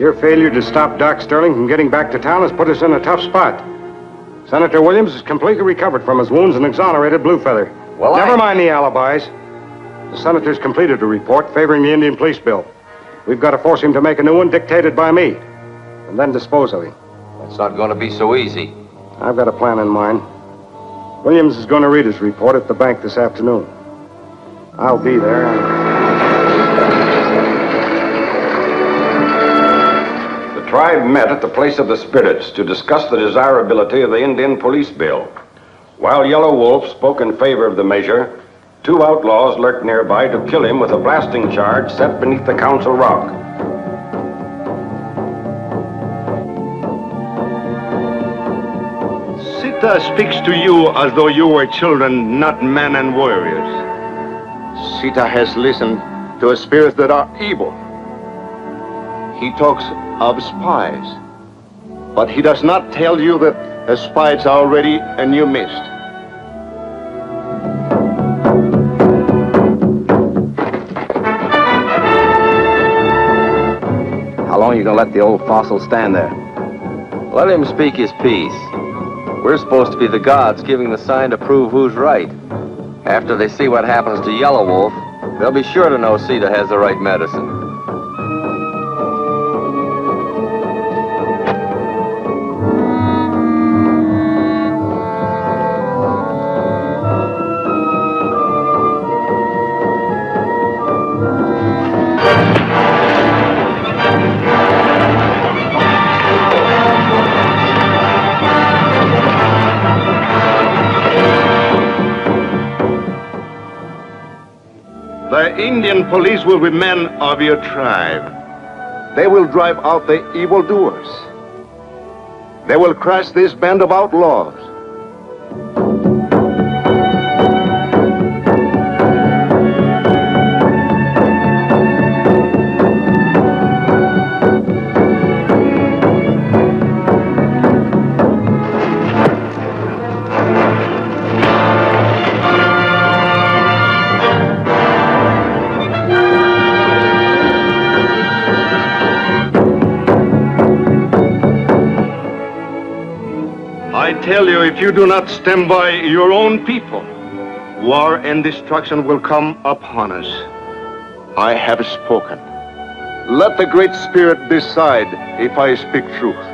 Your failure to stop Doc Sterling from getting back to town has put us in a tough spot. Senator Williams is completely recovered from his wounds and exonerated Bluefeather. Well, Never mind the alibis. The senator's completed a report favoring the Indian police bill. We've got to force him to make a new one dictated by me, and then dispose of him. It's not going to be so easy. I've got a plan in mind. Williams is going to read his report at the bank this afternoon. I'll be there. The tribe met at the place of the spirits to discuss the desirability of the Indian police bill. While Yellow Wolf spoke in favor of the measure, 2 outlaws lurked nearby to kill him with a blasting charge set beneath the council rock. Sita speaks to you as though you were children, not men and warriors. Sita has listened to spirits that are evil. He talks of spies, but he does not tell you that the spies are already and you missed. How long are you going to let the old fossil stand there? Let him speak his piece. We're supposed to be the gods giving the sign to prove who's right. After they see what happens to Yellow Wolf, they'll be sure to know Sita has the right medicine. The Indian police will be men of your tribe. They will drive out the evildoers. They will crush this band of outlaws. I tell you, if you do not stand by your own people, war and destruction will come upon us. I have spoken. Let the Great Spirit decide if I speak truth.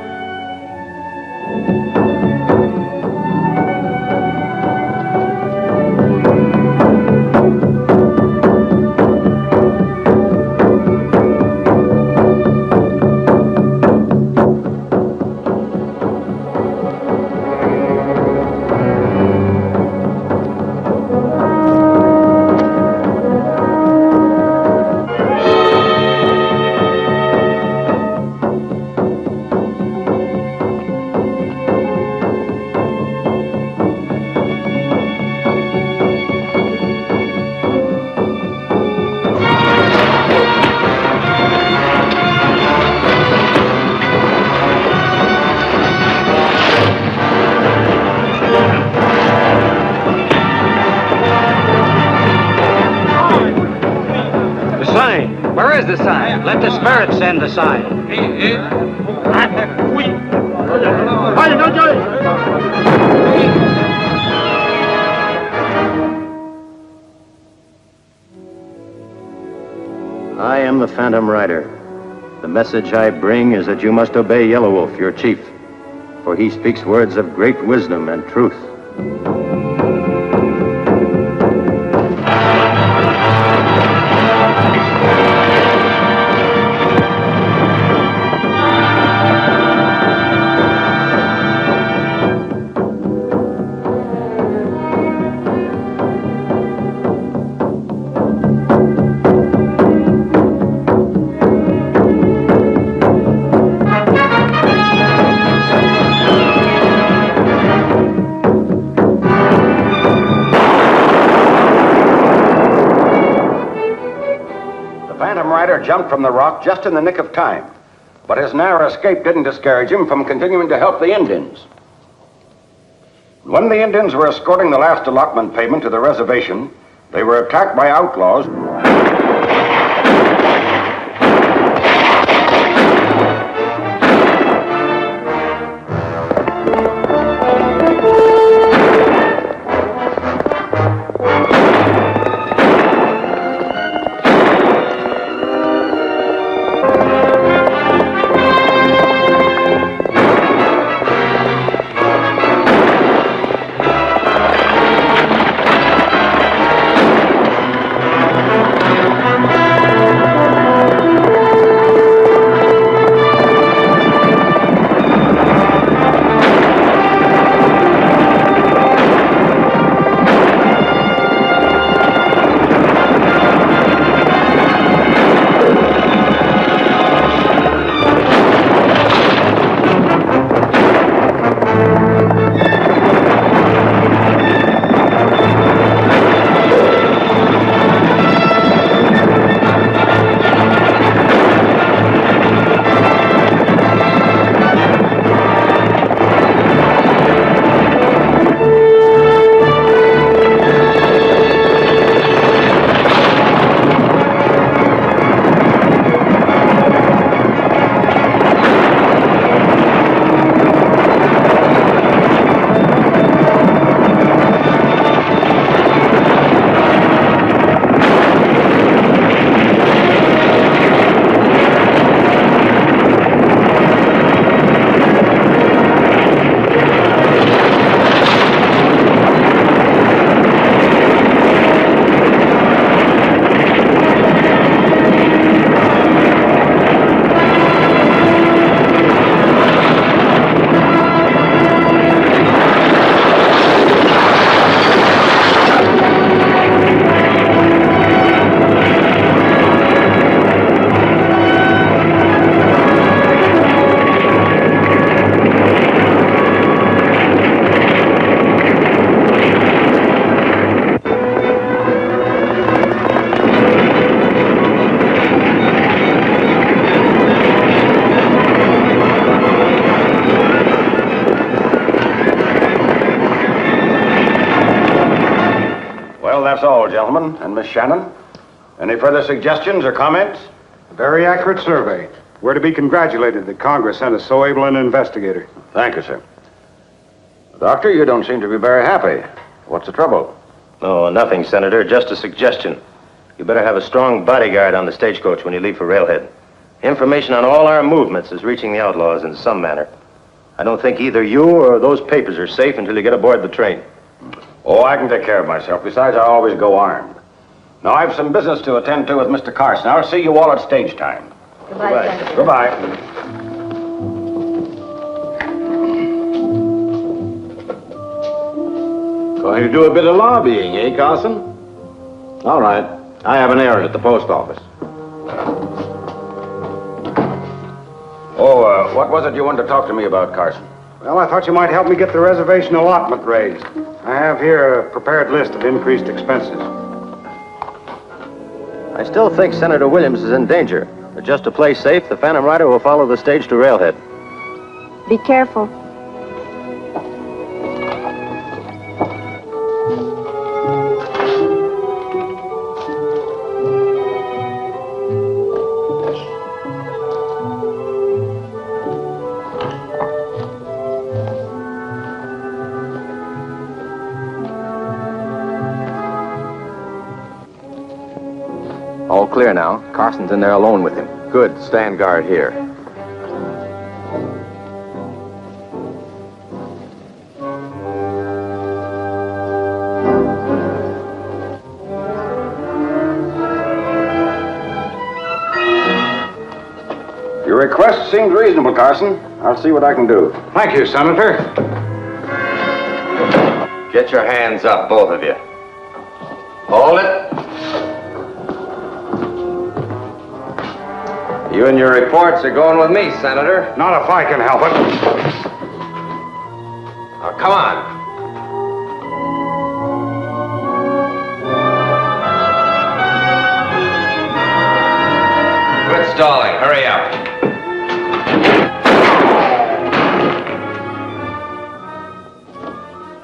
Where is the sign? Let the spirits send the sign. I am the Phantom Rider. The message I bring is that you must obey Yellow Wolf, your chief, for he speaks words of great wisdom and truth. Jumped from the rock just in the nick of time, but his narrow escape didn't discourage him from continuing to help the Indians. When the Indians were escorting the last allotment payment to the reservation, they were attacked by outlaws That's all, gentlemen. And Miss Shannon? Any further suggestions or comments? A very accurate survey. We're to be congratulated that Congress sent us so able an investigator. Thank you, sir. Doctor, you don't seem to be very happy. What's the trouble? Oh, nothing, Senator. Just a suggestion. You better have a strong bodyguard on the stagecoach when you leave for Railhead. Information on all our movements is reaching the outlaws in some manner. I don't think either you or those papers are safe until you get aboard the train. Oh, I can take care of myself. Besides, I always go armed. Now, I have some business to attend to with Mr. Carson. I'll see you all at stage time. Goodbye, Senator. Goodbye. Going to do a bit of lobbying, eh, Carson? All right. I have an errand at the post office. Oh, what was it you wanted to talk to me about, Carson? Well, I thought you might help me get the reservation allotment raised. I have here a prepared list of increased expenses. I still think Senator Williams is in danger. But just to play safe, the Phantom Rider will follow the stage to Railhead. Be careful. All clear now. Carson's in there alone with him. Good. Stand guard here. Your request seemed reasonable, Carson. I'll see what I can do. Thank you, Senator. Get your hands up, both of you. Hold it. You and your reports are going with me, Senator. Not if I can help it. Now, come on. Quit stalling. Hurry up.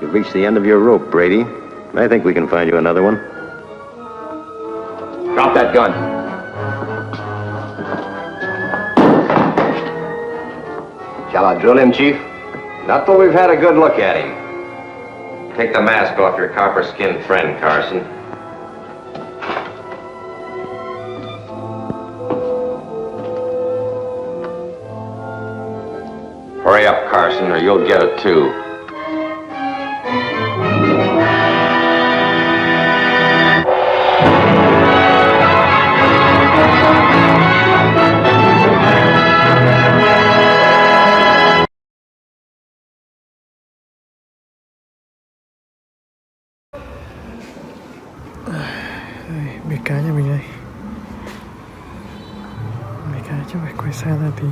You've reached the end of your rope, Brady. I think we can find you another one. Drop that gun. Shall I drill him, Chief? Not till we've had a good look at him. Take the mask off your copper-skinned friend, Carson. Hurry up, Carson, or you'll get it too. Bể cá nhà mình đây. Bể cá chứ phải quay xa ra tí.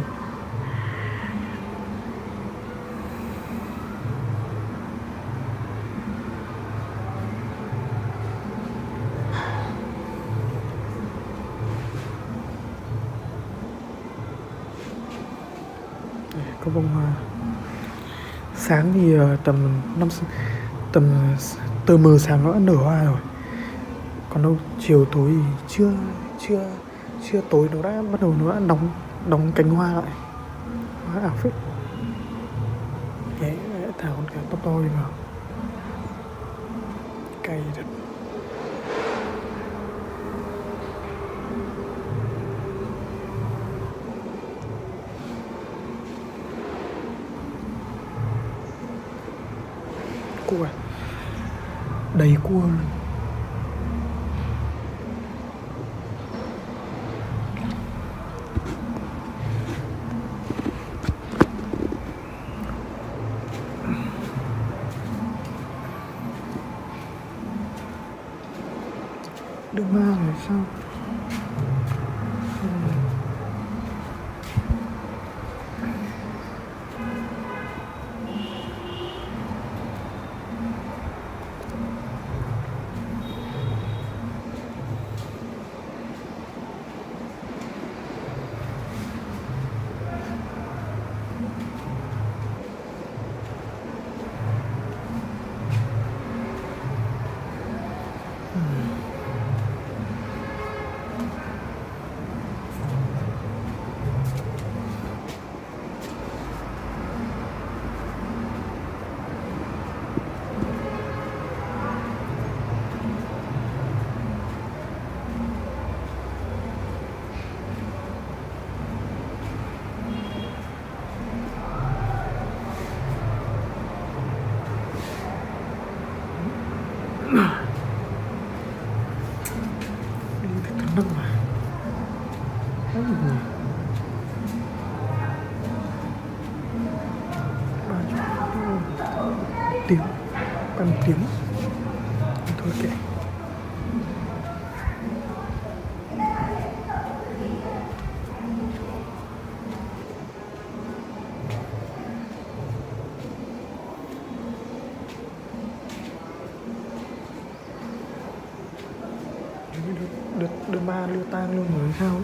Có bông hoa. Sáng thì tầm tờ mờ sáng nó đã nở hoa rồi. Còn đâu chiều tối thì chưa tối nó đã bắt đầu nó đã đóng cánh hoa lại. Hoa ảo phết. Đấy, thả con cá to to đi vào. Cay thật. Cua à? Đầy cua luôn. Đừng mang rồi sao? bàn tiếng. Thôi kệ. Đưa ma lưu tang luôn rồi sao ấy.